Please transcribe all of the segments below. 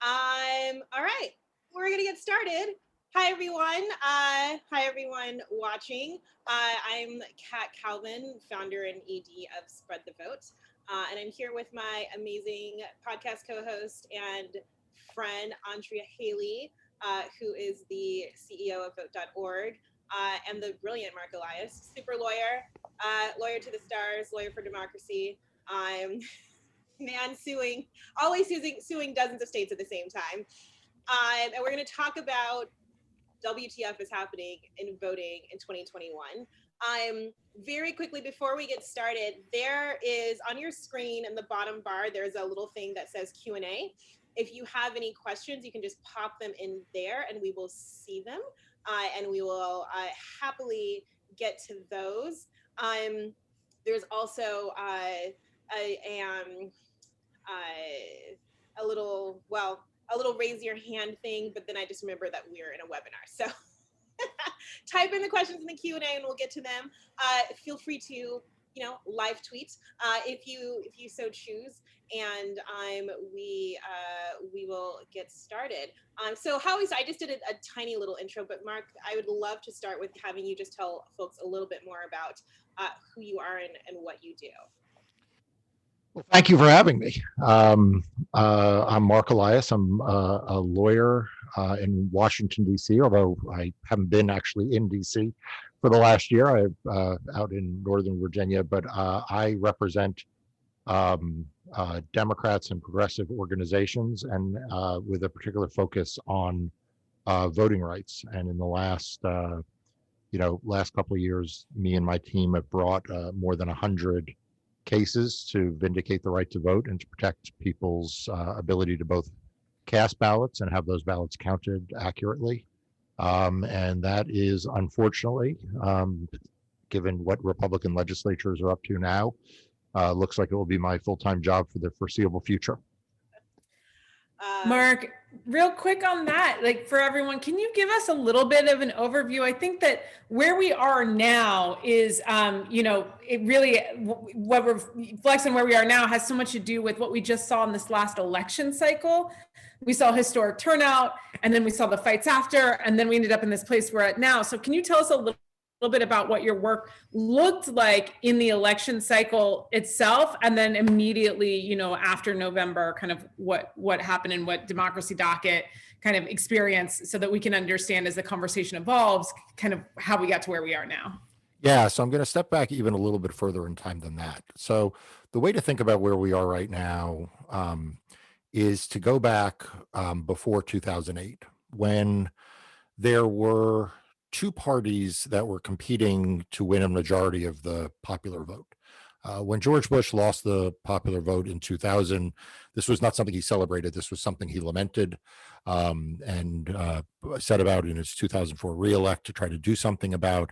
All right, we're gonna get started. Hi everyone watching. I'm Kat Calvin, founder and ED of Spread the Vote, and I'm here with my amazing podcast co-host and friend Andrea Hailey, who is the CEO of Vote.org, and the brilliant Marc Elias, super lawyer, lawyer to the stars, lawyer for democracy. Man always suing dozens of states at the same time. And we're going to talk about WTF is happening in voting in 2021. Very quickly, before we get started, there is on your screen in the bottom bar, there's a little thing that says Q&A. If you have any questions, you can just pop them in there and we will see them. And we will happily get to those. There's also a little raise your hand thing, but then I just remember that we're in a webinar. So type in the questions in the Q&A and we'll get to them. Feel free to, live tweet if you so choose, and we will get started. So Howie, I just did a tiny little intro, but Marc, I would love to start with having you just tell folks a little bit more about who you are and what you do. Well, thank you for having me. I'm Marc Elias. I'm a lawyer in Washington, D.C., although I haven't been actually in D.C. for the last year. I'm out in Northern Virginia, but I represent Democrats and progressive organizations, and with a particular focus on voting rights. And in the last couple of years, me and my team have brought more than 100 cases to vindicate the right to vote and to protect people's ability to both cast ballots and have those ballots counted accurately. And that is, unfortunately, given what Republican legislatures are up to now, looks like it will be my full-time job for the foreseeable future. Marc, real quick on that, like for everyone, can you give us a little bit of an overview? I think that where we are now is, it really, what reflects on where we are now has so much to do with what we just saw in this last election cycle. We saw historic turnout, and then we saw the fights after, and then we ended up in this place we're at now. So can you tell us a little bit about what your work looked like in the election cycle itself, and then immediately, after November, kind of what happened and what DemocracyDocket kind of experienced, so that we can understand as the conversation evolves, kind of how we got to where we are now? Yeah, so I'm going to step back even a little bit further in time than that. So the way to think about where we are right now is to go back before 2008, when there were two parties that were competing to win a majority of the popular vote. When George Bush lost the popular vote in 2000, this was not something he celebrated. This was something he lamented and set about in his 2004 reelect to try to do something about.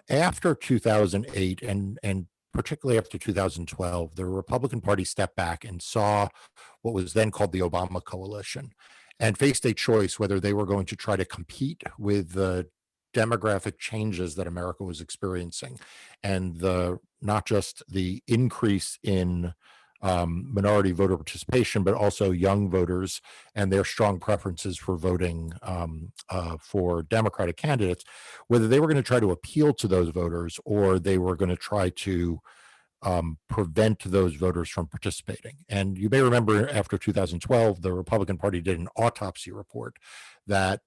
After 2008 and particularly after 2012, the Republican Party stepped back and saw what was then called the Obama coalition and faced a choice whether they were going to try to compete with the demographic changes that America was experiencing, and not just the increase in minority voter participation, but also young voters and their strong preferences for voting for Democratic candidates, whether they were going to try to appeal to those voters or they were going to try to prevent those voters from participating. And you may remember after 2012, the Republican Party did an autopsy report that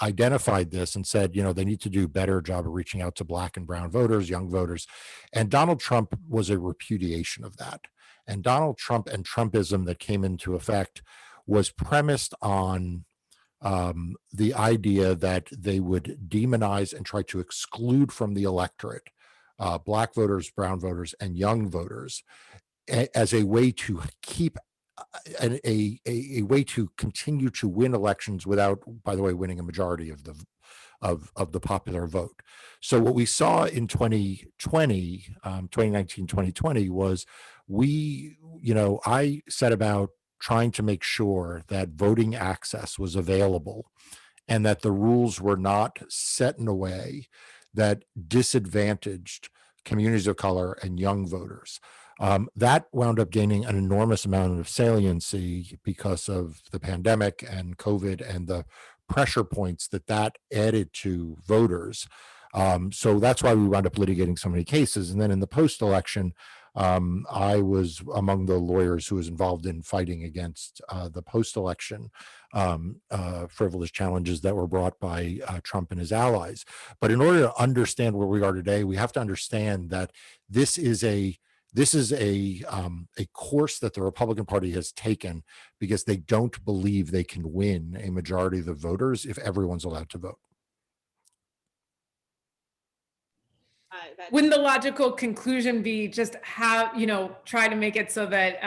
identified this and said, they need to do a better job of reaching out to Black and brown voters, young voters. And Donald Trump was a repudiation of that. And Donald Trump and Trumpism that came into effect was premised on the idea that they would demonize and try to exclude from the electorate Black voters, brown voters, and young voters as a way to keep a way to continue to win elections without, by the way, winning a majority of the popular vote. So what we saw in 2019, 2020 was I set about trying to make sure that voting access was available and that the rules were not set in a way that disadvantaged communities of color and young voters. That wound up gaining an enormous amount of saliency because of the pandemic and COVID and the pressure points that added to voters. So that's why we wound up litigating so many cases. And then in the post-election, I was among the lawyers who was involved in fighting against the post-election frivolous challenges that were brought by Trump and his allies. But in order to understand where we are today, we have to understand that this is a course that the Republican Party has taken because they don't believe they can win a majority of the voters if everyone's allowed to vote. Wouldn't the logical conclusion be just have, try to make it so that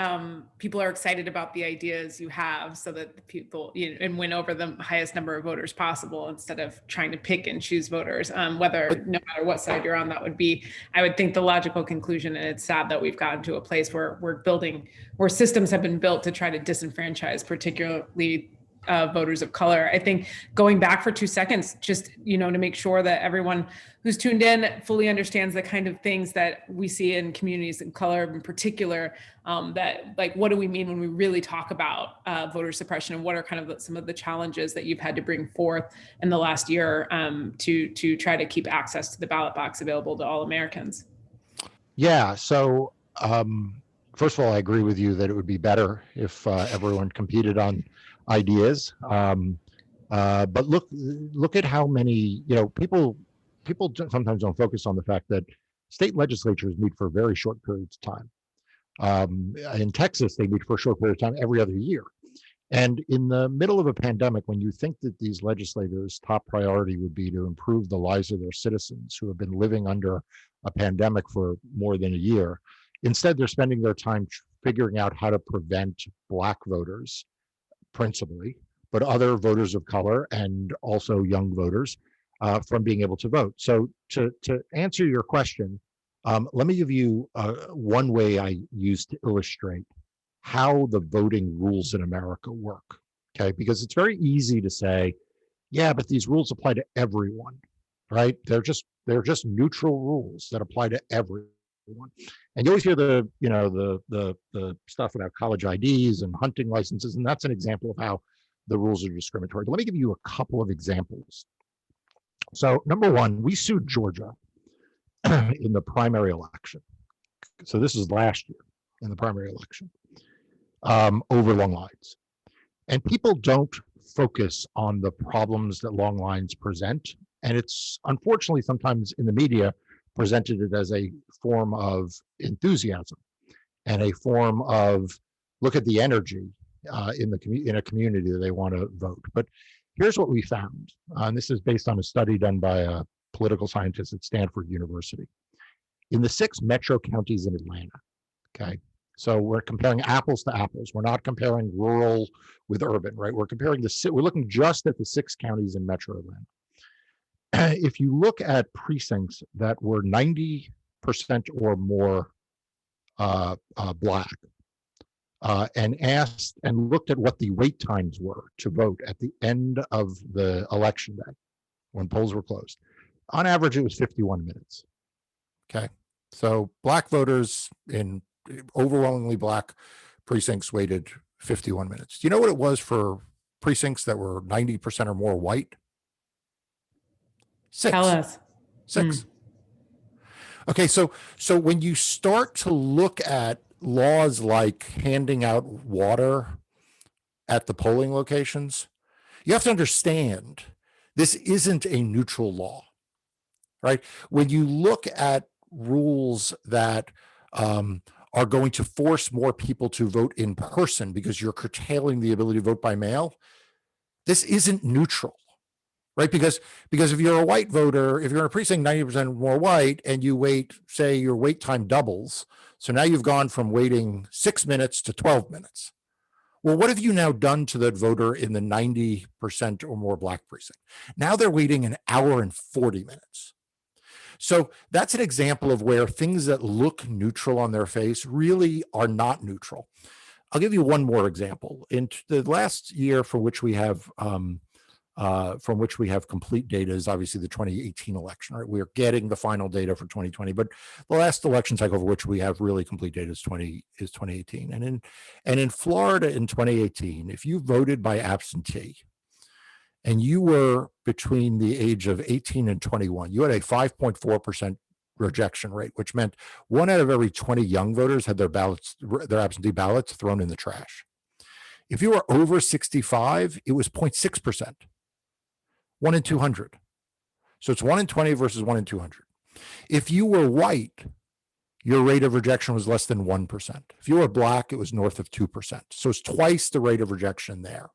people are excited about the ideas you have so that the people, and win over the highest number of voters possible instead of trying to pick and choose voters, no matter what side you're on, that would be, I would think, the logical conclusion. And it's sad that we've gotten to a place where where systems have been built to try to disenfranchise, particularly voters of color. I think going back for 2 seconds, just, to make sure that everyone who's tuned in fully understands the kind of things that we see in communities of color in particular, that like, what do we mean when we really talk about voter suppression, and what are kind of some of the challenges that you've had to bring forth in the last year to try to keep access to the ballot box available to all Americans? Yeah, so first of all, I agree with you that it would be better if everyone competed on ideas, but look at how many people sometimes don't focus on the fact that state legislatures meet for very short periods of time. In Texas, they meet for a short period of time every other year. And in the middle of a pandemic, when you think that these legislators' top priority would be to improve the lives of their citizens who have been living under a pandemic for more than a year, instead they're spending their time figuring out how to prevent Black voters, principally, but other voters of color and also young voters from being able to vote. So to answer your question, let me give you one way I use to illustrate how the voting rules in America work, okay? Because it's very easy to say, yeah, but these rules apply to everyone, right? They're just neutral rules that apply to everyone. And you always hear the stuff about college IDs and hunting licenses, and that's an example of how the rules are discriminatory. But let me give you a couple of examples. So number one, we sued Georgia in the primary election. So this is last year in the primary election over long lines. And people don't focus on the problems that long lines present. And it's unfortunately sometimes in the media presented it as a form of enthusiasm and a form of look at the energy in a community that they want to vote. But here's what we found, and this is based on a study done by a political scientist at Stanford University. In the 6 metro counties in Atlanta, okay? So we're comparing apples to apples. We're not comparing rural with urban, right? We're looking just at the 6 counties in metro Atlanta. If you look at precincts that were 90% or more Black, and asked and looked at what the wait times were to vote at the end of the election day when polls were closed, on average, it was 51 minutes. Okay. So Black voters in overwhelmingly Black precincts waited 51 minutes. Do you know what it was for precincts that were 90% or more white? 6. Tell us. 6. Okay, so when you start to look at laws like handing out water at the polling locations, you have to understand this isn't a neutral law, right? When you look at rules that are going to force more people to vote in person because you're curtailing the ability to vote by mail, this isn't neutral. Right, because if you're a white voter, if you're in a precinct 90% more white, and you wait, say your wait time doubles, so now you've gone from waiting 6 minutes to 12 minutes. Well, what have you now done to that voter in the 90% or more Black precinct? Now they're waiting an hour and 40 minutes. So that's an example of where things that look neutral on their face really are not neutral. I'll give you one more example. In the last year for which we have from which we have complete data is obviously the 2018 election, right? We're getting the final data for 2020, but the last election cycle for which we have really complete data is 2018. And in Florida in 2018, if you voted by absentee and you were between the age of 18 and 21, you had a 5.4% rejection rate, which meant 1 out of every 20 young voters had their absentee ballots thrown in the trash. If you were over 65, it was 0.6%, 1 in 200. So it's 1 in 20 versus 1 in 200. If you were white, your rate of rejection was less than 1%. If you were black, it was north of 2%. So it's twice the rate of rejection there.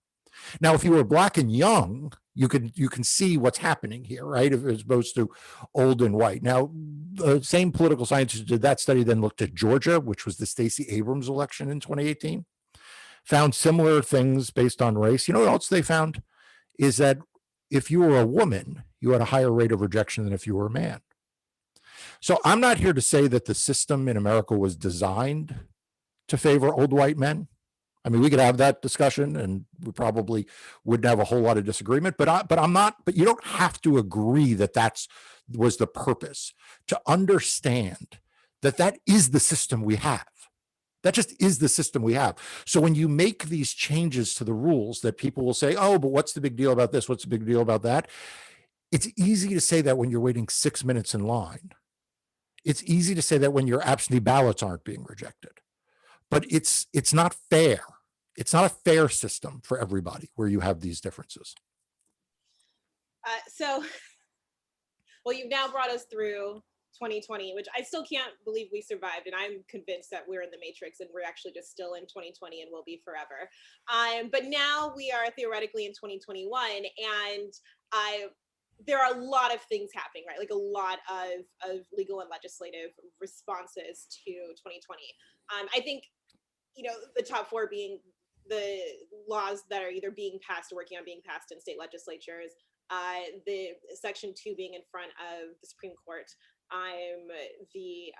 Now, if you were black and young, you can see what's happening here, right? As opposed to old and white. Now, the same political scientists who did that study then looked at Georgia, which was the Stacey Abrams election in 2018, found similar things based on race. You know what else they found? Is that if you were a woman, you had a higher rate of rejection than if you were a man. So I'm not here to say that the system in America was designed to favor old white men. I mean, we could have that discussion and we probably wouldn't have a whole lot of disagreement, but you don't have to agree that was the purpose. To understand that is the system we have. That just is the system we have. So when you make these changes to the rules that people will say, oh, but what's the big deal about this? What's the big deal about that? It's easy to say that when you're waiting 6 minutes in line. It's easy to say that when your absentee ballots aren't being rejected. But it's not fair. It's not a fair system for everybody where you have these differences. Well, you've now brought us through 2020, which I still can't believe we survived. And I'm convinced that we're in the matrix and we're actually just still in 2020 and will be forever. But now we are theoretically in 2021 and there are a lot of things happening, right? Like a lot of legal and legislative responses to 2020. I think, the top 4 being the laws that are either being passed or working on being passed in state legislatures, the Section 2 being in front of the Supreme Court, the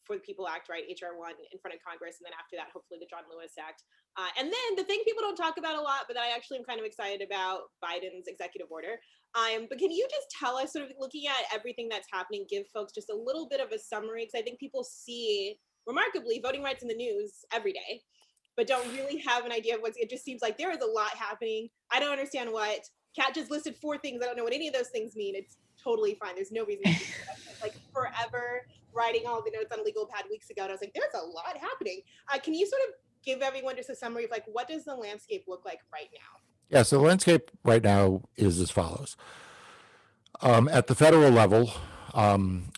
For the People Act, right, HR 1 in front of Congress, and then after that, hopefully the John Lewis Act. And then the thing people don't talk about a lot, but that I actually am kind of excited about, Biden's executive order. But can you just tell us, sort of looking at everything that's happening, give folks just a little bit of a summary? Because I think people see, remarkably, voting rights in the news every day, but don't really have an idea of it just seems like there is a lot happening. I don't understand what. Kat just listed 4 things. I don't know what any of those things mean. It's totally fine. There's no reason to do that. Like forever writing all the notes on Legal Pad weeks ago, and I was like, there's a lot happening. Can you sort of give everyone just a summary of like, what does the landscape look like right now? Yeah, so the landscape right now is as follows. At the federal level,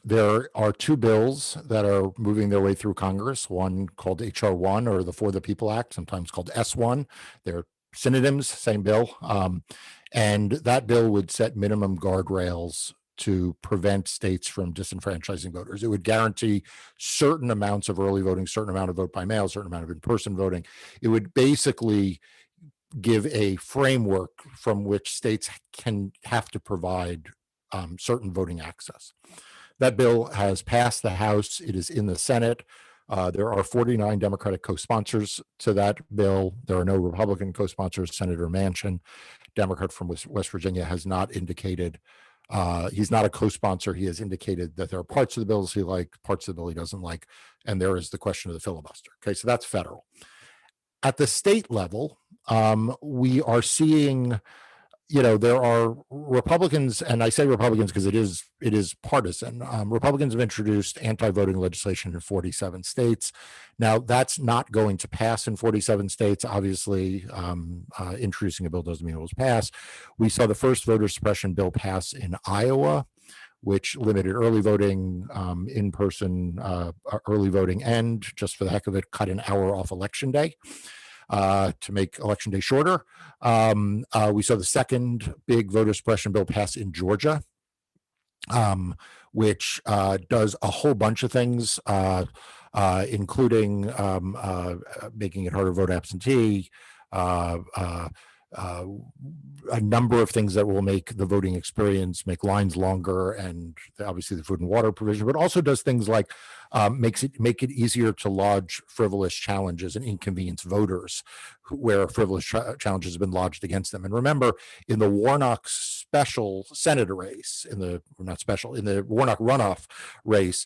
there are 2 bills that are moving their way through Congress, one called HR 1 or the For the People Act, sometimes called S1. They're synonyms, same bill. And that bill would set minimum guardrails to prevent states from disenfranchising voters. It would guarantee certain amounts of early voting, certain amount of vote by mail, certain amount of in-person voting. It would basically give a framework from which states have to provide certain voting access. That bill has passed the House. It is in the Senate. There are 49 Democratic co-sponsors to that bill. There are no Republican co-sponsors. Senator Manchin, Democrat from West Virginia, has not indicated, he's not a co-sponsor. He has indicated that there are parts of the bills he likes, parts of the bill he doesn't like, and there is the question of the filibuster. Okay, so that's federal. At the state level, we are seeing, there are Republicans, and I say Republicans because it is partisan. Republicans have introduced anti-voting legislation in 47 states. Now, that's not going to pass in 47 states. Obviously, introducing a bill doesn't mean it will pass. We saw the first voter suppression bill pass in Iowa, which limited early voting, in-person early voting, and just for the heck of it, cut an hour off Election Day to make Election Day shorter. We saw the second big voter suppression bill pass in Georgia, which does a whole bunch of things, including making it harder to vote absentee, a number of things that will make the voting experience, make lines longer, and obviously the food and water provision, but also does things like make it easier to lodge frivolous challenges and inconvenience voters where frivolous challenges have been lodged against them. And remember, in the Warnock special senator race, in the Warnock runoff race,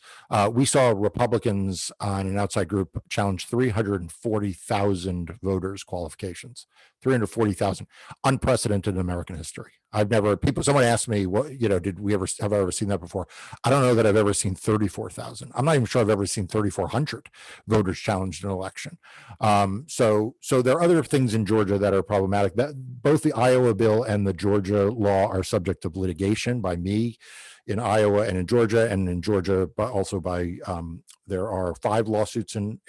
we saw Republicans on an outside group challenge 340,000 voters' qualifications. 340,000, unprecedented in American history. Someone asked me, what, have I ever seen that before? I don't know that I've ever seen 34,000. I'm not even sure I've ever seen 3,400 voters challenged an election. So there are other things in Georgia that are problematic. That both the Iowa bill and the Georgia law are subject of litigation by me in Iowa and in Georgia, but also by there are 5 lawsuits in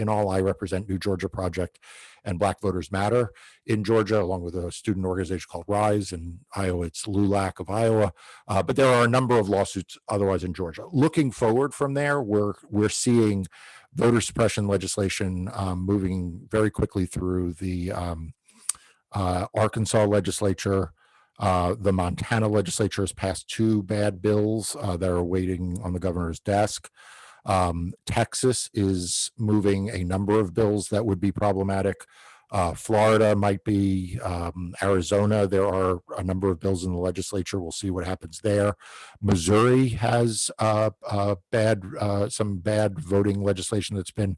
all. I represent New Georgia Project and Black Voters Matter in Georgia, along with a student organization called RISE. In Iowa, it's LULAC of Iowa. But there are a number of lawsuits otherwise in Georgia. Looking forward from there, we're seeing voter suppression legislation moving very quickly through the Arkansas legislature. The Montana legislature has passed 2 bad bills that are waiting on the governor's desk. Texas is moving a number of bills that would be problematic. Florida might be, Arizona, there are a number of bills in the legislature. We'll see what happens there. Missouri has some bad voting legislation that's been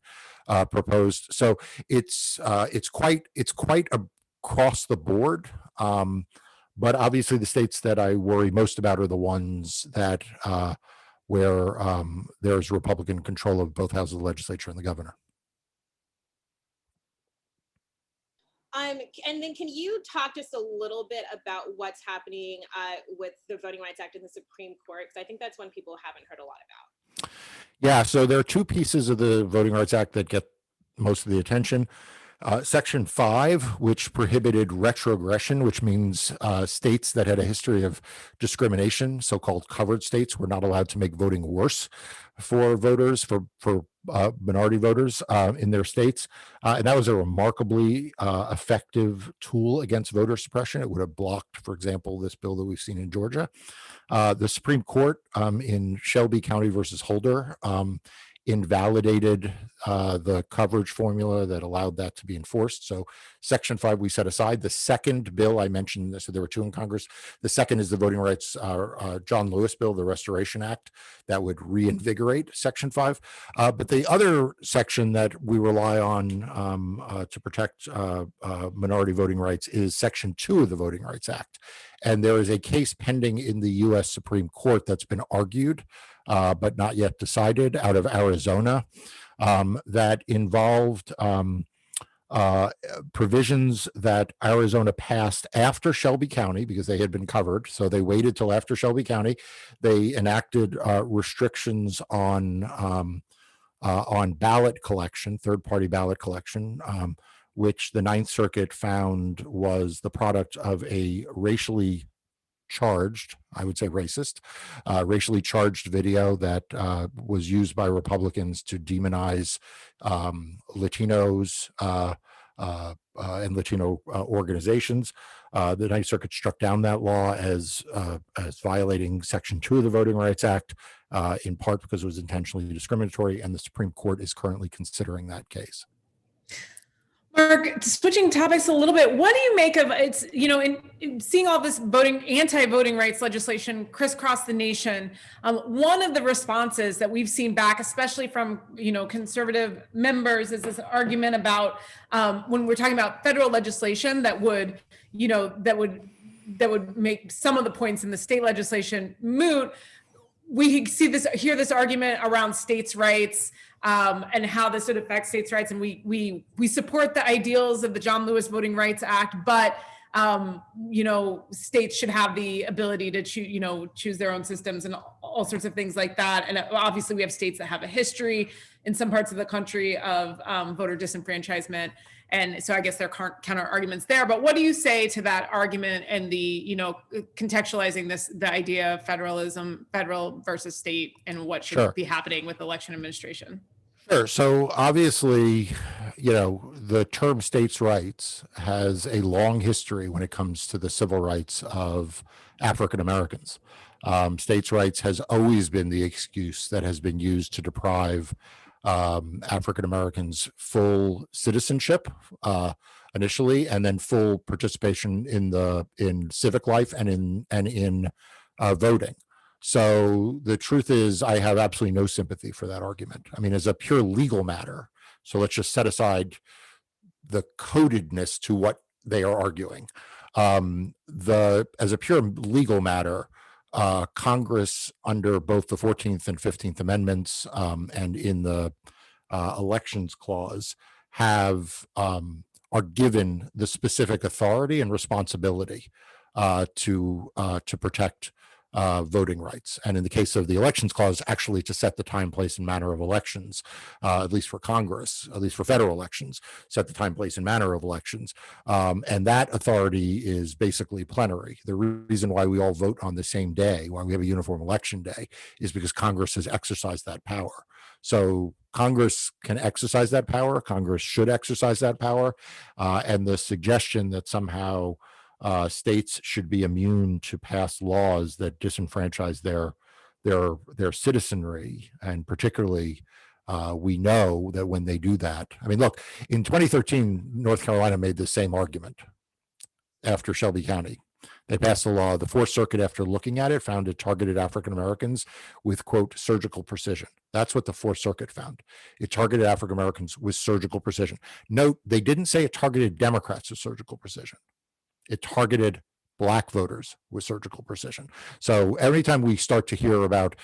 proposed. So it's quite across the board. But obviously the states that I worry most about are the ones that where there's Republican control of both houses of the legislature and the governor. And then can you talk just a little bit about what's happening with the Voting Rights Act in the Supreme Court? Because I think that's one people haven't heard a lot about. Yeah, so there are 2 pieces of the Voting Rights Act that get most of the attention. Section 5, which prohibited retrogression, which means states that had a history of discrimination, so-called covered states, were not allowed to make voting worse for voters, for minority voters in their states. And that was a remarkably effective tool against voter suppression. It would have blocked, for example, this bill that we've seen in Georgia. The Supreme Court in Shelby County versus Holder invalidated the coverage formula that allowed that to be enforced. So Section 5 we set aside. The second bill I mentioned, so there were 2 in Congress. The second is the Voting Rights John Lewis bill, the Restoration Act, that would reinvigorate Section 5. But the other section that we rely on to protect minority voting rights is Section 2 of the Voting Rights Act. And there is a case pending in the U.S. Supreme Court that's been argued but not yet decided, out of Arizona, that involved provisions that Arizona passed after Shelby County, because they had been covered. So they waited till after Shelby County. They enacted restrictions on ballot collection, third-party ballot collection, which the Ninth Circuit found was the product of a racially charged, I would say racist, racially charged video that was used by Republicans to demonize Latinos and Latino organizations. The Ninth Circuit struck down that law as violating Section 2 of the Voting Rights Act, in part because it was intentionally discriminatory, and the Supreme Court is currently considering that case. Marc, switching topics a little bit, what do you make of it's, in seeing all this anti-voting rights legislation crisscross the nation? One of the responses that we've seen back, especially from, conservative members, is this argument about when we're talking about federal legislation that would make some of the points in the state legislation moot. We hear this argument around states' rights and how this would affect states' rights, and we support the ideals of the John Lewis Voting Rights Act, but states should have the ability to choose their own systems and all sorts of things like that. And obviously, we have states that have a history in some parts of the country of voter disenfranchisement. And so I guess there are counter arguments there, but what do you say to that argument and the, contextualizing the idea of federalism, federal versus state, and what should be happening with election administration? Sure. So obviously, the term states' rights has a long history when it comes to the civil rights of African Americans. States' rights has always been the excuse that has been used to deprive African Americans full citizenship initially, and then full participation in civic life and in voting. So the truth is, I have absolutely no sympathy for that argument. I mean, as a pure legal matter, so let's just set aside the codedness to what they are arguing. As a pure legal matter, Congress, under both the 14th and 15th Amendments and in the Elections Clause, are given the specific authority and responsibility to protect voting rights. And in the case of the Elections Clause, actually to set the time, place, and manner of elections, at least for Congress, at least for federal elections, set the time, place, and manner of elections. And that authority is basically plenary. The reason why we all vote on the same day, why we have a uniform election day, is because Congress has exercised that power. So Congress can exercise that power. Congress should exercise that power. And the suggestion that somehow states should be immune to pass laws that disenfranchise their citizenry, and particularly we know that when they do that, I mean, look, in 2013, North Carolina made the same argument after Shelby County. They passed a law. The Fourth Circuit, after looking at it, found it targeted African Americans with, quote, surgical precision. That's what the Fourth Circuit found. It targeted African Americans with surgical precision. Note, they didn't say it targeted Democrats with surgical precision. It targeted Black voters with surgical precision. So every time we start to hear about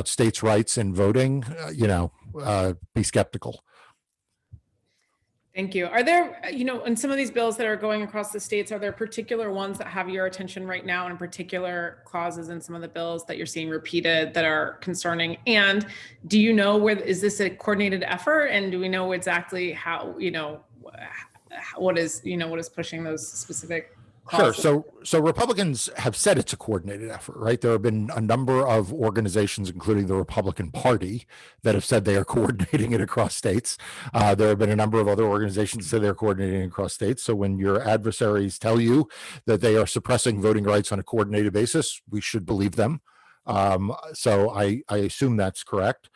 states' rights in voting, be skeptical. Thank you. Are there, in some of these bills that are going across the states, are there particular ones that have your attention right now, and particular clauses in some of the bills that you're seeing repeated that are concerning? And do you know is this a coordinated effort? And do we know exactly how, what is pushing those specific clauses? Sure. So Republicans have said it's a coordinated effort, right? There have been a number of organizations, including the Republican Party, that have said they are coordinating it across states. There have been a number of other organizations that say they're coordinating across states. So when your adversaries tell you that they are suppressing voting rights on a coordinated basis, we should believe them. So I assume that's correct.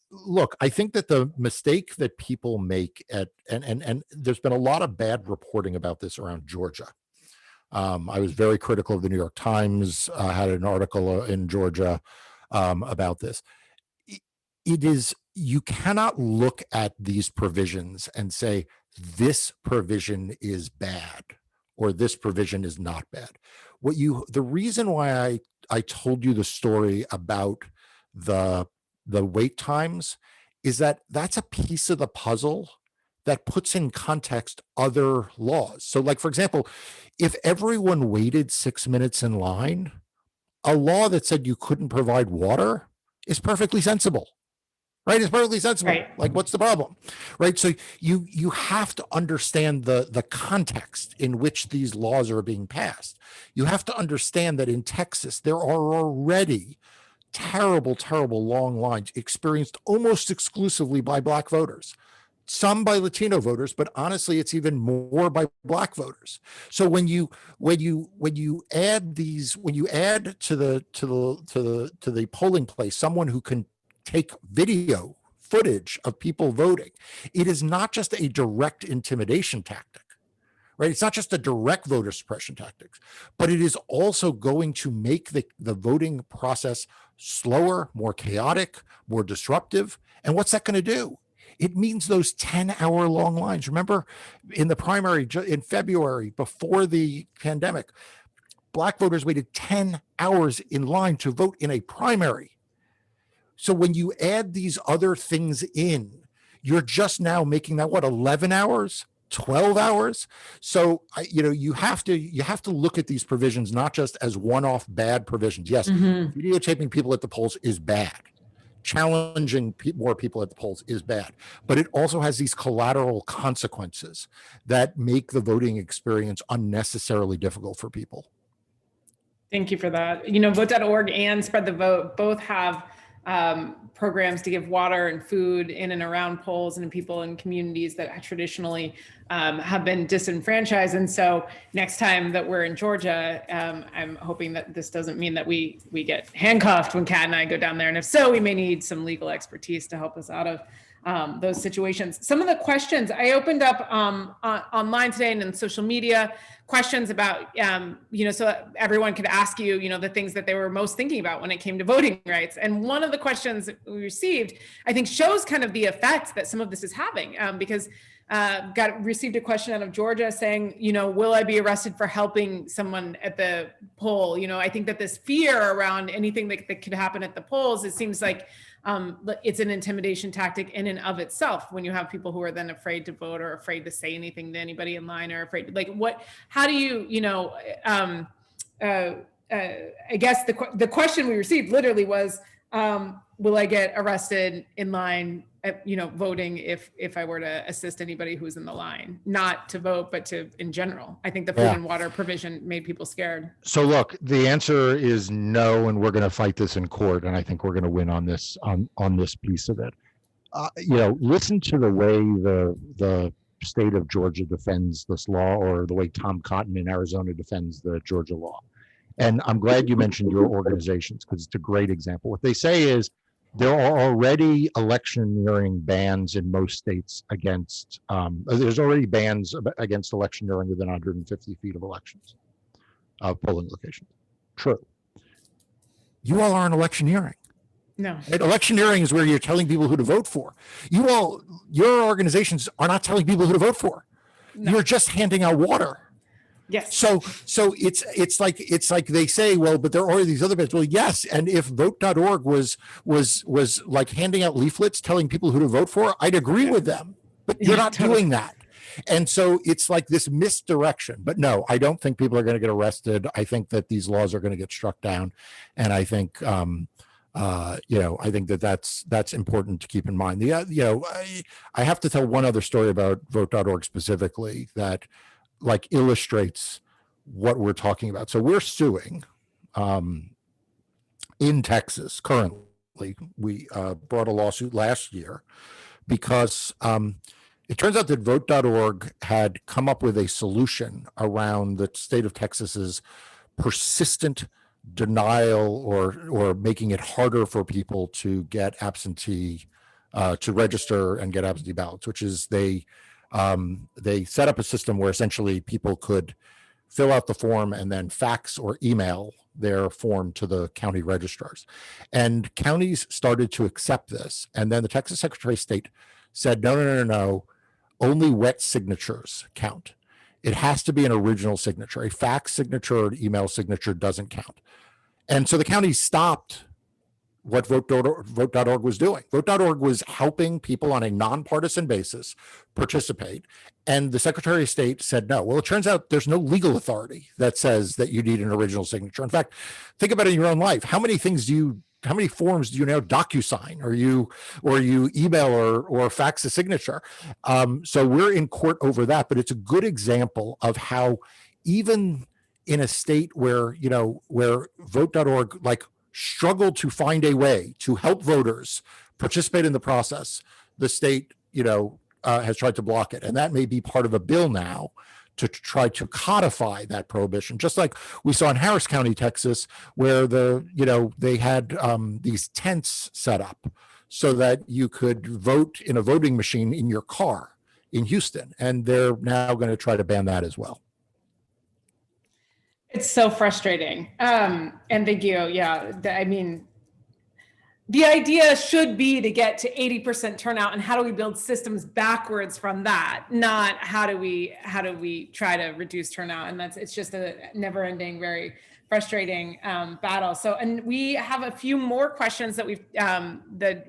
Look, I think that the mistake that people make and there's been a lot of bad reporting about this around Georgia. I was very critical of the New York Times, had an article in Georgia about this. You cannot look at these provisions and say, this provision is bad or this provision is not bad. The reason why I told you the story about the wait times is that that's a piece of the puzzle that puts in context other laws. So like, for example, if everyone waited 6 minutes in line, a law that said you couldn't provide water is perfectly sensible, right? It's perfectly sensible. Right. Like, what's the problem, right? So you have to understand the context in which these laws are being passed. You have to understand that in Texas, there are already terrible long lines experienced almost exclusively by Black voters, some by Latino voters, but honestly, it's even more by Black voters. So when you add to the polling place someone who can take video footage of people voting, it is not just a direct intimidation tactic. Right? It's not just a direct voter suppression tactics, but it is also going to make the voting process slower, more chaotic, more disruptive. And what's that going to do? It means those 10-hour long lines. Remember, in the primary in February, before the pandemic, Black voters waited 10 hours in line to vote in a primary. So when you add these other things in, you're just now making that, 11 hours? 12 hours. So you have to look at these provisions not just as one-off bad provisions. Yes, videotaping people at the polls is bad. Challenging more people at the polls is bad, but it also has these collateral consequences that make the voting experience unnecessarily difficult for people. Thank you for that. Vote.org and Spread the Vote both have programs to give water and food in and around polls and people in communities that traditionally have been disenfranchised. And so next time that we're in Georgia, I'm hoping that this doesn't mean that we get handcuffed when Kat and I go down there. And if so, we may need some legal expertise to help us out of those situations. Some of the questions I opened up online today and in social media, questions about, so everyone could ask you, the things that they were most thinking about when it came to voting rights. And one of the questions that we received, I think, shows kind of the effect that some of this is having, because received a question out of Georgia saying, will I be arrested for helping someone at the poll? I think that this fear around anything that could happen at the polls, it seems like it's an intimidation tactic in and of itself when you have people who are then afraid to vote or afraid to say anything to anybody in line or afraid, how do you, I guess the question we received literally was, will I get arrested in line at, voting if I were to assist anybody who's in the line, not to vote, but to in general? I think the food and water provision made people scared. So look, the answer is no, and we're going to fight this in court, and I think we're going to win on this on this piece of it. Listen to the way the state of Georgia defends this law, or the way Tom Cotton in Arizona defends the Georgia law. And I'm glad you mentioned your organizations, because it's a great example. What they say is there are already electioneering bans in most states against, there's already bans against electioneering within 150 feet of elections, polling locations. True. You all aren't electioneering. No. Electioneering is where you're telling people who to vote for. Your organizations are not telling people who to vote for. No. You're just handing out water. Yes. So it's like they say, well, but there are these other bits. Well, yes, and if Vote.org was like handing out leaflets telling people who to vote for, I'd agree with them. But you're not doing that. And so it's like this misdirection. But no, I don't think people are going to get arrested. I think that these laws are going to get struck down, and I think I think that's important to keep in mind. I have to tell one other story about Vote.org specifically that illustrates what we're talking about. So we're suing in Texas currently. We brought a lawsuit last year because it turns out that Vote.org had come up with a solution around the state of Texas's persistent denial or making it harder for people to get absentee, to register and get absentee ballots, which is they set up a system where essentially people could fill out the form and then fax or email their form to the county registrars. And counties started to accept this. And then the Texas Secretary of State said, no, only wet signatures count. It has to be an original signature. A fax signature or an email signature doesn't count. And so the county stopped what Vote.org was doing. Vote.org was helping people on a nonpartisan basis participate. And the Secretary of State said no. Well, it turns out there's no legal authority that says that you need an original signature. In fact, think about it in your own life. How many forms do you now DocuSign or you email or fax a signature? So we're in court over that, but it's a good example of how even in a state where Vote.org struggled to find a way to help voters participate in the process, the state, has tried to block it. And that may be part of a bill now to try to codify that prohibition, just like we saw in Harris County, Texas, where they had these tents set up so that you could vote in a voting machine in your car in Houston. And they're now going to try to ban that as well. It's so frustrating. And thank you. Yeah. I mean, the idea should be to get to 80% turnout, and how do we build systems backwards from that? Not how do we try to reduce turnout? And it's just a never ending, very frustrating battle. So, and we have a few more questions that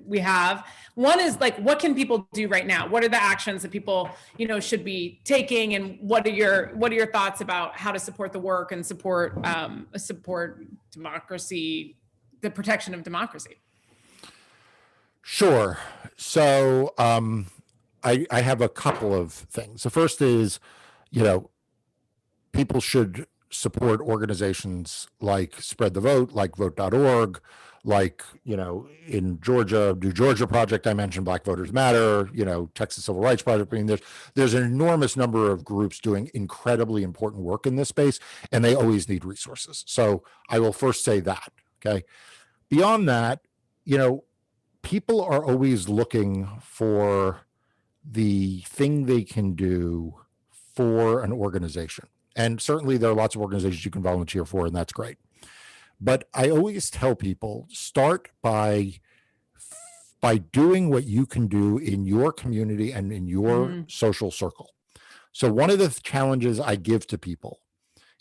we have. One is what can people do right now? What are the actions that people, should be taking? And what are your thoughts about how to support the work and support democracy, the protection of democracy? Sure. So I have a couple of things. The first is, people should support organizations like Spread the Vote, like Vote.org, like, in Georgia, New Georgia Project, I mentioned Black Voters Matter, Texas Civil Rights Project. I mean, there's an enormous number of groups doing incredibly important work in this space, and they always need resources. So I will first say that, okay? Beyond that, people are always looking for the thing they can do for an organization. And certainly there are lots of organizations you can volunteer for, and that's great. But I always tell people, start by doing what you can do in your community and in your social circle. So one of the challenges I give to people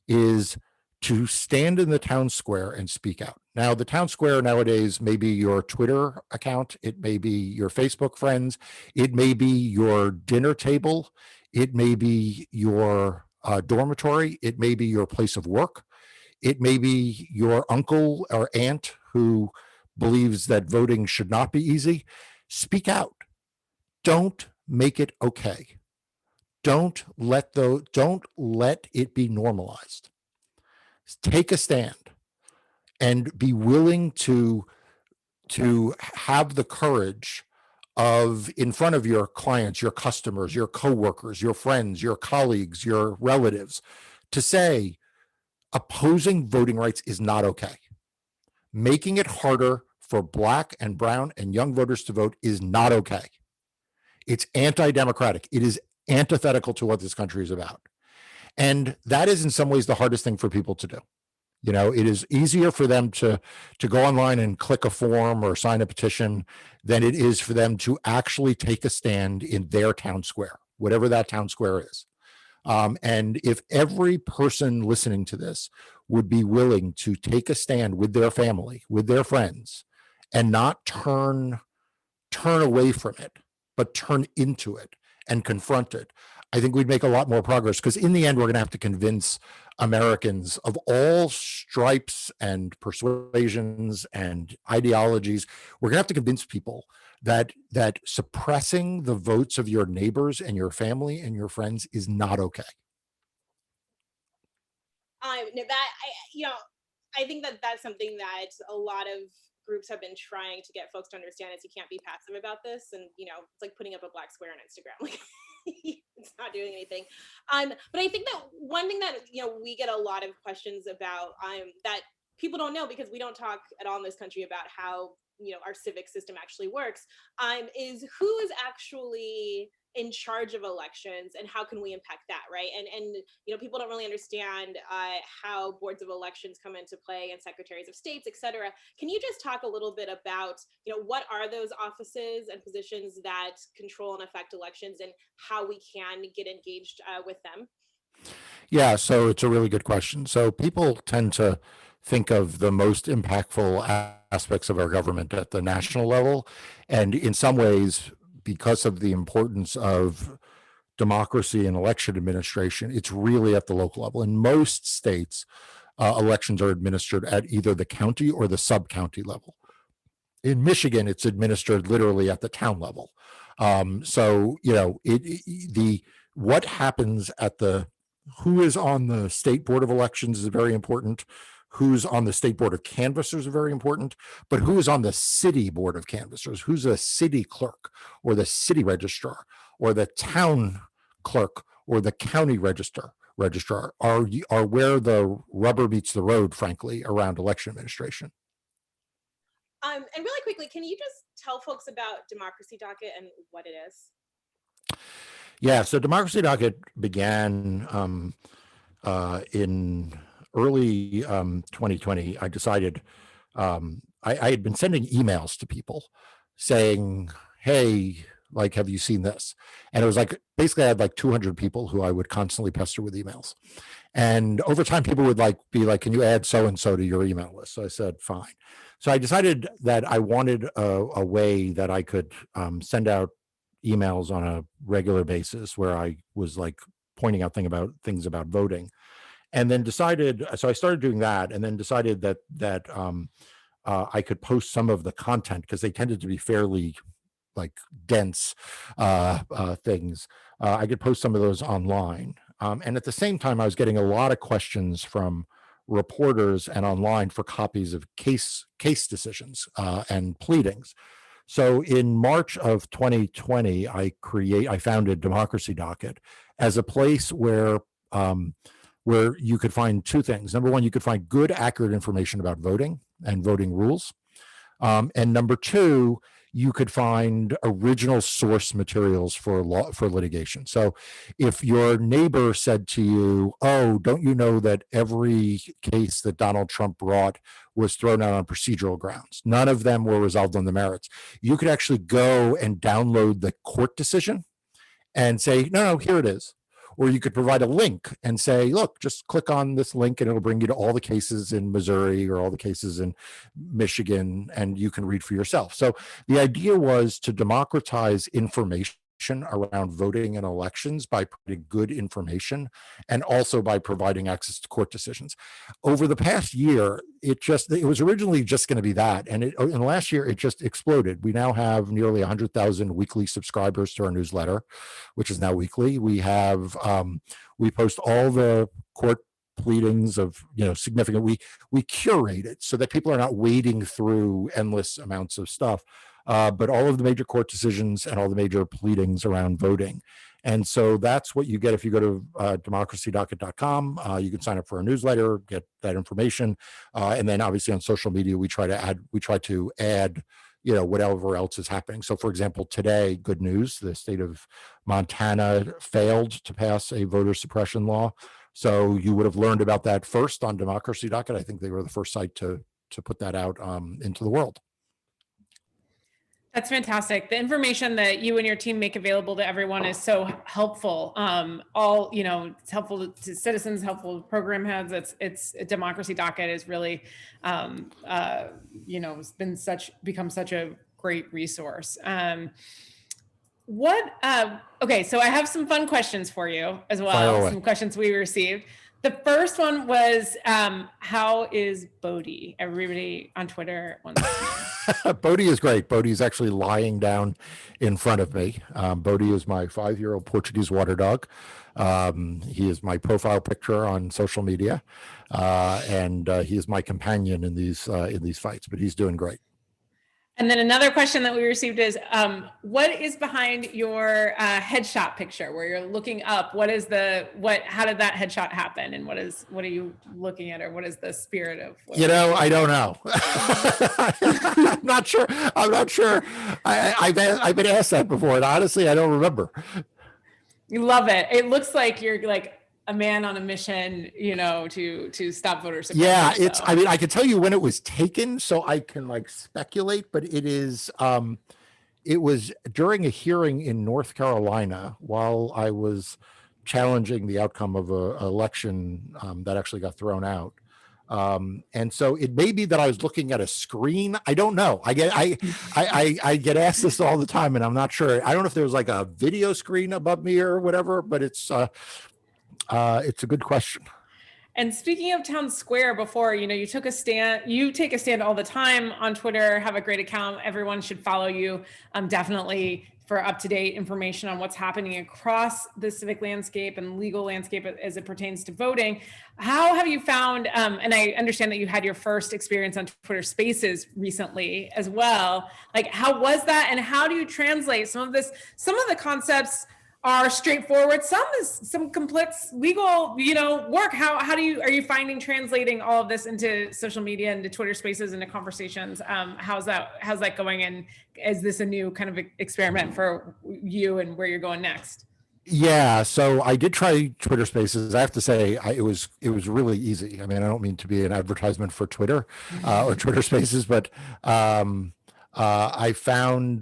is to stand in the town square and speak out. Now, the town square nowadays may be your Twitter account, it may be your Facebook friends, it may be your dinner table, it may be your dormitory, it may be your place of work, it may be your uncle or aunt who believes that voting should not be easy. Speak out. Don't make it okay. Don't let it be normalized. Take a stand and be willing to have the courage of, in front of your clients, your customers, your coworkers, your friends, your colleagues, your relatives, to say opposing voting rights is not okay. Making it harder for Black and brown and young voters to vote is not okay. It's anti-democratic. It is antithetical to what this country is about. And that is in some ways the hardest thing for people to do. It is easier for them to go online and click a form or sign a petition than it is for them to actually take a stand in their town square, whatever that town square is. And if every person listening to this would be willing to take a stand with their family, with their friends, and not turn away from it, but turn into it and confront it, I think we'd make a lot more progress, because in the end, we're going to have to convince Americans of all stripes and persuasions and ideologies. We're going to have to convince people that suppressing the votes of your neighbors and your family and your friends is not okay. I think that's something that a lot of groups have been trying to get folks to understand, is you can't be passive about this. And, it's like putting up a black square on Instagram. Like, it's not doing anything. But I think that one thing that, we get a lot of questions about, that people don't know, because we don't talk at all in this country about how, our civic system actually works, is who is actually in charge of elections and how can we impact that, right? And people don't really understand how boards of elections come into play, and secretaries of states, et cetera. Can you just talk a little bit about, what are those offices and positions that control and affect elections, and how we can get engaged with them? Yeah, so it's a really good question. So people tend to think of the most impactful aspects of our government at the national level. And in some ways, because of the importance of democracy and election administration, it's really at the local level. In most states, elections are administered at either the county or the sub-county level. In Michigan, it's administered literally at the town level. What happens at who is on the state board of elections is very important. Who's on the state board of canvassers is very important, but who is on the city board of canvassers? Who's a city clerk or the city registrar or the town clerk or the county registrar are where the rubber meets the road, frankly, around election administration. And really quickly, can you just tell folks about DemocracyDocket and what it is? Yeah, so DemocracyDocket began in early 2020. I decided I had been sending emails to people saying, hey, like, have you seen this? And it was like, basically I had like 200 people who I would constantly pester with emails. And over time, people would be like, can you add so-and-so to your email list? So I said, fine. So I decided that I wanted a way that I could send out emails on a regular basis where I was like pointing out things about voting. And then so I started doing that, and then decided that I could post some of the content, because they tended to be fairly like dense things. I could post some of those online. And at the same time, I was getting a lot of questions from reporters and online for copies of case decisions and pleadings. So in March of 2020, I founded DemocracyDocket as a place where you could find two things. Number one, you could find good, accurate information about voting and voting rules. And number two, you could find original source materials for litigation. So if your neighbor said to you, oh, don't you know that every case that Donald Trump brought was thrown out on procedural grounds? None of them were resolved on the merits. You could actually go and download the court decision and say, no, here it is. Or you could provide a link and say, look, just click on this link and it'll bring you to all the cases in Missouri or all the cases in Michigan, and you can read for yourself. So the idea was to democratize information around voting and elections by providing good information and also by providing access to court decisions. Over the past year, it was originally just going to be that. And in the last year, it just exploded. We now have nearly 100,000 weekly subscribers to our newsletter, which is now weekly. We have, we post all the court pleadings of significant, we curate it so that people are not wading through endless amounts of stuff, but all of the major court decisions and all the major pleadings around voting. And so that's what you get if you go to democracydocket.com. You can sign up for a newsletter, get that information, and then obviously on social media we try to add whatever else is happening. So for example, today, good news, the state of Montana failed to pass a voter suppression law. So you would have learned about that first on DemocracyDocket. I think they were the first site to put that out into the world. That's fantastic. The information that you and your team make available to everyone is so helpful. It's helpful to citizens, helpful to program heads. It's DemocracyDocket is really, it's become such a great resource. Okay, so I have some fun questions for you as well. Some questions we received. The first one was, how is Bodhi? Everybody on Twitter wants to know. Bodhi is great. Bodhi is actually lying down in front of me. Bodhi is my 5-year-old Portuguese water dog. He is my profile picture on social media, and he is my companion in these fights. But he's doing great. And then another question that we received is, what is behind your headshot picture where you're looking up? How did that headshot happen? And what are you looking at, or what is the spirit of? I don't know. I'm not sure. I've been asked that before, and honestly, I don't remember. You love it. It looks like you're like a man on a mission, to stop voter suppression. Yeah, I can tell you when it was taken, so I can speculate, but it was during a hearing in North Carolina while I was challenging the outcome of an election that actually got thrown out. And so it may be that I was looking at a screen. I don't know. I get asked this all the time, and I'm not sure. I don't know if there was a video screen above me or whatever, but it's a good question. And speaking of Town Square, before, you take a stand all the time on Twitter, have a great account. Everyone should follow you definitely for up-to-date information on what's happening across the civic landscape and legal landscape as it pertains to voting. How have you found, and I understand that you had your first experience on Twitter Spaces recently as well. How was that? And how do you translate some of the concepts are straightforward. Some complex legal, work. Are you finding translating all of this into social media, into Twitter Spaces, into conversations? How's that going? And is this a new kind of experiment for you and where you're going next? Yeah, so I did try Twitter Spaces. I have to say, it was really easy. I mean, I don't mean to be an advertisement for Twitter or Twitter Spaces, but I found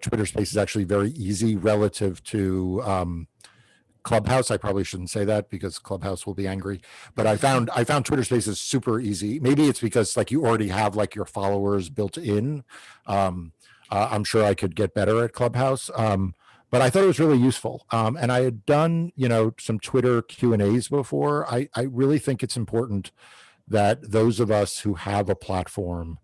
Twitter Spaces actually very easy relative to Clubhouse. I probably shouldn't say that because Clubhouse will be angry, but I found Twitter Spaces super easy. Maybe it's because you already have your followers built in. I'm sure I could get better at Clubhouse, but I thought it was really useful. And I had done some Twitter Q&As before. I really think it's important that those of us who have a platform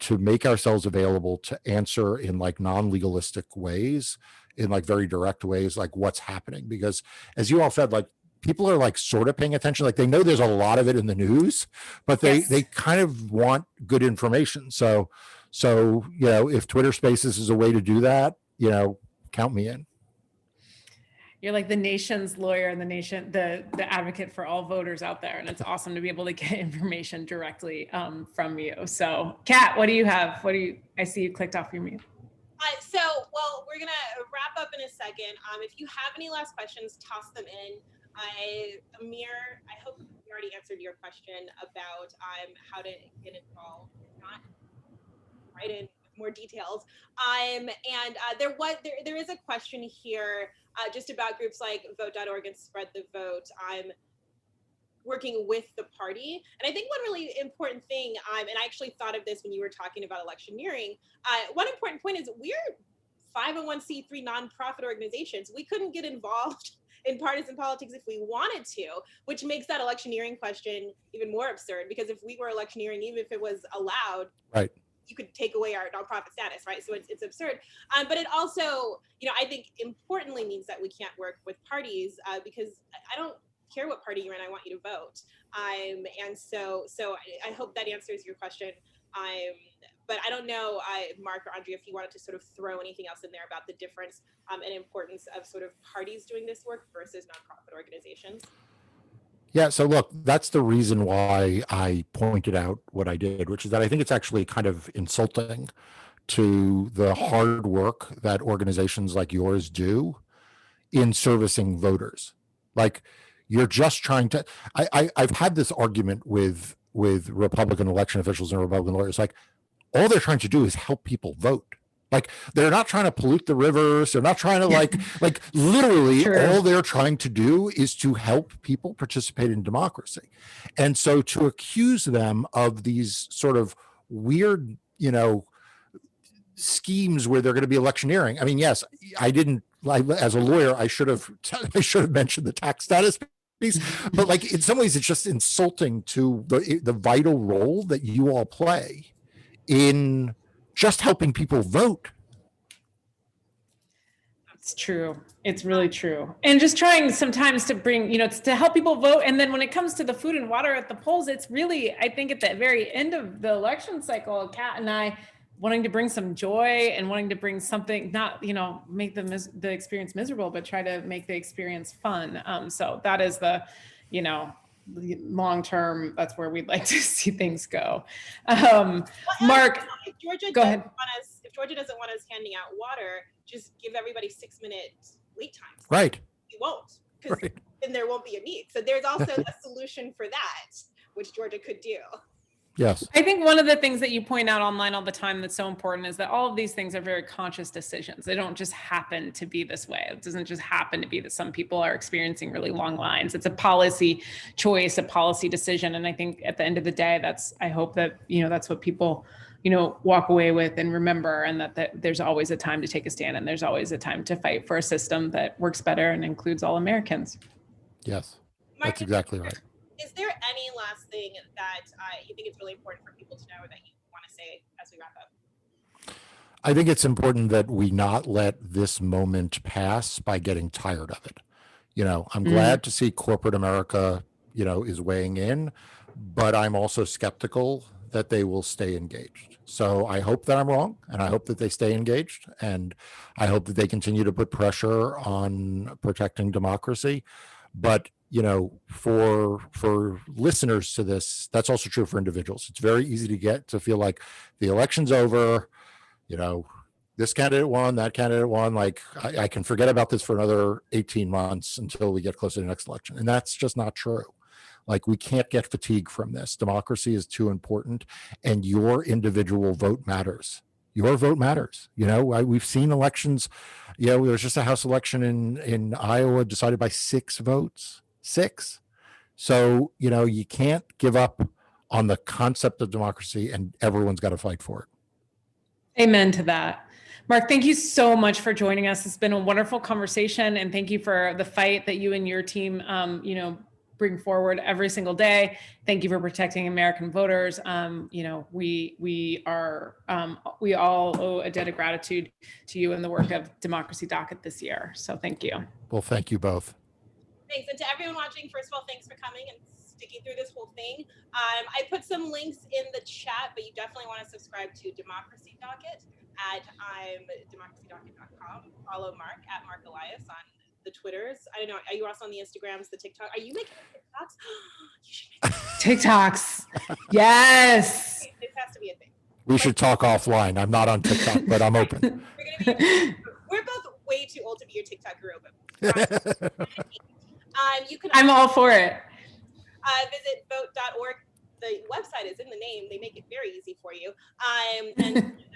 to make ourselves available to answer in non-legalistic ways in like very direct ways, like what's happening. Because as you all said, like people are like sort of paying attention. Like they know there's a lot of it in the news, but they kind of want good information. So, if Twitter Spaces is a way to do that, count me in. You're like the nation's lawyer and the advocate for all voters out there. And it's awesome to be able to get information directly from you. So Kat, what do you have? I see you clicked off your mute. Well, we're going to wrap up in a second. If you have any last questions, toss them in. Amir, I hope you already answered your question about how to get involved. If not, write in more details. There is a question here just about groups like Vote.org and Spread the Vote. I'm working with the party. And I think one really important thing, and I actually thought of this when you were talking about electioneering, one important point is we're 501c3 nonprofit organizations. We couldn't get involved in partisan politics if we wanted to, which makes that electioneering question even more absurd, because if we were electioneering, even if it was allowed, right, you could take away our nonprofit status, right? So it's absurd. But it also, I think importantly means that we can't work with parties because I don't care what party you're in, I want you to vote. And so I hope that answers your question. But I don't know, Marc or Andrea, if you wanted to sort of throw anything else in there about the difference and importance of sort of parties doing this work versus nonprofit organizations. Yeah, so look, that's the reason why I pointed out what I did, which is that I think it's actually kind of insulting to the hard work that organizations like yours do in servicing voters. Like you're just trying to, I've had this argument with Republican election officials and Republican lawyers, like all they're trying to do is help people vote. Like they're not trying to pollute the rivers. They're not trying to like literally all they're trying to do is to help people participate in democracy. And so to accuse them of these sort of weird, schemes where they're going to be electioneering. I mean, yes, I didn't, as a lawyer, I should have mentioned the tax status piece, but like in some ways it's just insulting to the vital role that you all play in just helping people vote. It's true. It's really true. And just trying sometimes to bring, to help people vote. And then when it comes to the food and water at the polls, it's really, I think at the very end of the election cycle, Kat and I wanting to bring some joy and wanting to bring something, not, make the experience miserable, but try to make the experience fun. So that is the, long term, that's where we'd like to see things go. Marc, go ahead. If Georgia doesn't want us handing out water, just give everybody 6-minute wait times. Right. You won't, because then there won't be a need. So there's also a solution for that, which Georgia could do. Yes. I think one of the things that you point out online all the time that's so important is that all of these things are very conscious decisions. They don't just happen to be this way. It doesn't just happen to be that some people are experiencing really long lines. It's a policy choice, a policy decision. And I think at the end of the day, I hope that, that's what people, walk away with and remember, and that there's always a time to take a stand, and there's always a time to fight for a system that works better and includes all Americans. Yes, Marc, that's exactly right. Is there any last thing that you think it's really important for people to know, or that you want to say as we wrap up? I think it's important that we not let this moment pass by getting tired of it. I'm glad to see corporate America, is weighing in, but I'm also skeptical that they will stay engaged. So I hope that I'm wrong, and I hope that they stay engaged, and I hope that they continue to put pressure on protecting democracy. But for listeners to this, that's also true for individuals. It's very easy to feel like the election's over, this candidate won, that candidate won. Like I can forget about this for another 18 months until we get closer to the next election. And that's just not true. Like we can't get fatigue from this. Democracy is too important, and your individual vote matters. Your vote matters. We've seen elections. There was just a House election in Iowa decided by 6 votes. 6. So, you can't give up on the concept of democracy, and everyone's got to fight for it. Amen to that. Marc, thank you so much for joining us. It's been a wonderful conversation, and thank you for the fight that you and your team, bring forward every single day. Thank you for protecting American voters. You know, we all owe a debt of gratitude to you in the work of DemocracyDocket this year. So thank you. Well, thank you both. Thanks. And to everyone watching, first of all, thanks for coming and sticking through this whole thing. I put some links in the chat, but you definitely want to subscribe to DemocracyDocket at democracydocket.com. Follow Marc at Marc Elias on the Twitters. I don't know. Are you also on the Instagrams, the TikTok? Are you making TikToks? You should make TikToks. Yes. this has to be a thing. We should talk offline. I'm not on TikTok, but I'm open. We're both way too old to be your TikTok guru, but you can. I'm all for it. Visit Vote.org. The website is in the name. They make it very easy for you. And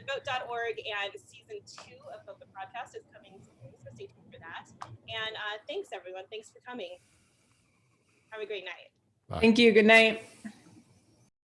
Vote.org and season 2 of Vote the Podcast is coming soon, so stay tuned for that. And thanks, everyone. Thanks for coming. Have a great night. Bye. Thank you. Good night.